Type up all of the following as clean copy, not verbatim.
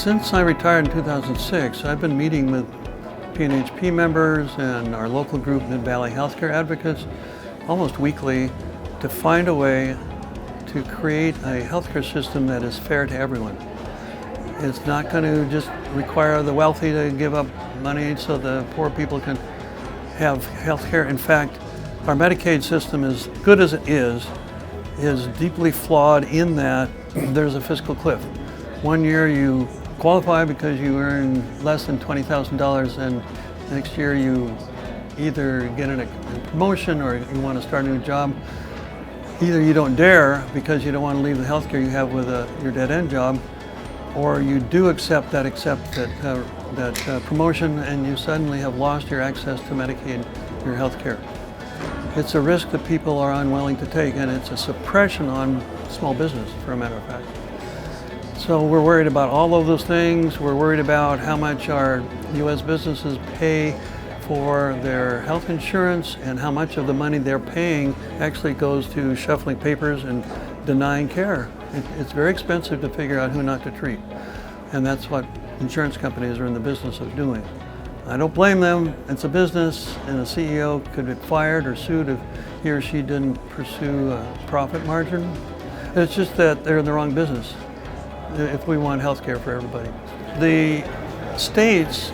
Since I retired in 2006, I've been meeting with PNHP members and our local group, Mid-Valley Healthcare Advocates, almost weekly to find a way to create a healthcare system that is fair to everyone. It's not going to just require the wealthy to give up money so the poor people can have healthcare. In fact, our Medicaid system, as good as it is deeply flawed in that there's a fiscal cliff. One year you qualify because you earn less than $20,000, and next year you either get a promotion or you want to start a new job. Either you don't dare because you don't want to leave the healthcare you have with your dead-end job, or you do accept that promotion and you suddenly have lost your access to Medicaid, your healthcare. It's a risk that people are unwilling to take, and it's a suppression on small business, for a matter of fact. So we're worried about all of those things. We're worried about how much our U.S. businesses pay for their health insurance and how much of the money they're paying actually goes to shuffling papers and denying care. It's very expensive to figure out who not to treat, and that's what insurance companies are in the business of doing. I don't blame them. It's a business, and a CEO could be fired or sued if he or she didn't pursue a profit margin. It's just that they're in the wrong business if we want health care for everybody. The states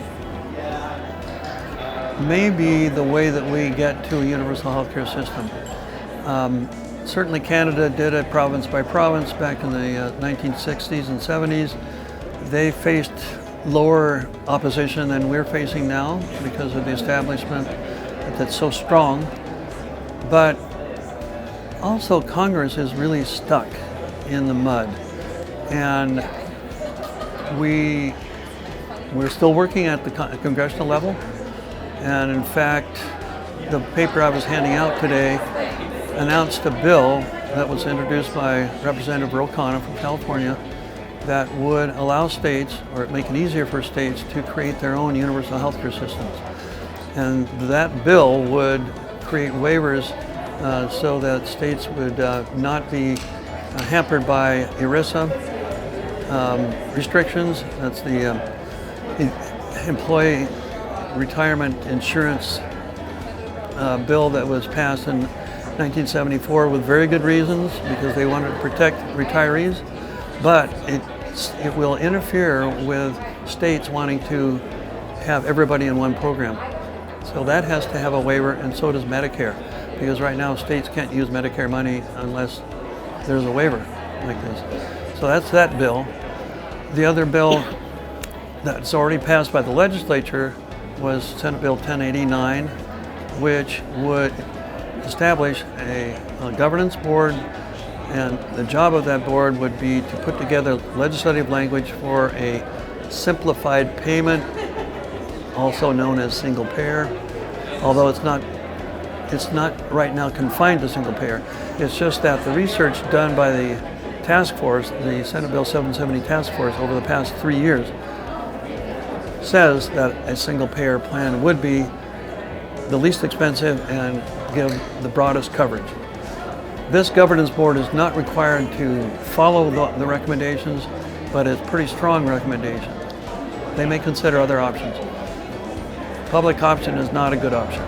may be the way that we get to a universal healthcare system. Certainly Canada did it province by province back in the 1960s and 70s. They faced lower opposition than we're facing now because of the establishment that's so strong. But also Congress is really stuck in the mud. And we're still working at the congressional level. And in fact, the paper I was handing out today announced a bill that was introduced by Representative Ro-Khanna from California that would allow states, or make it easier for states, to create their own universal healthcare systems. And that bill would create waivers so that states would not be hampered by ERISA restrictions. That's the employee retirement insurance bill that was passed in 1974 with very good reasons, because they wanted to protect retirees, but it will interfere with states wanting to have everybody in one program. So that has to have a waiver, and so does Medicare, because right now states can't use Medicare money unless there's a waiver like this. So that's that bill. The other bill that's already passed by the legislature was Senate Bill 1089, which would establish a governance board, and the job of that board would be to put together legislative language for a simplified payment, also known as single payer, although it's not right now confined to single payer. It's just that the research done by the task force, the Senate Bill 770 task force, over the past 3 years says that a single payer plan would be the least expensive and give the broadest coverage. This governance board is not required to follow the recommendations, but it's pretty strong recommendation. They may consider other options. Public option is not a good option.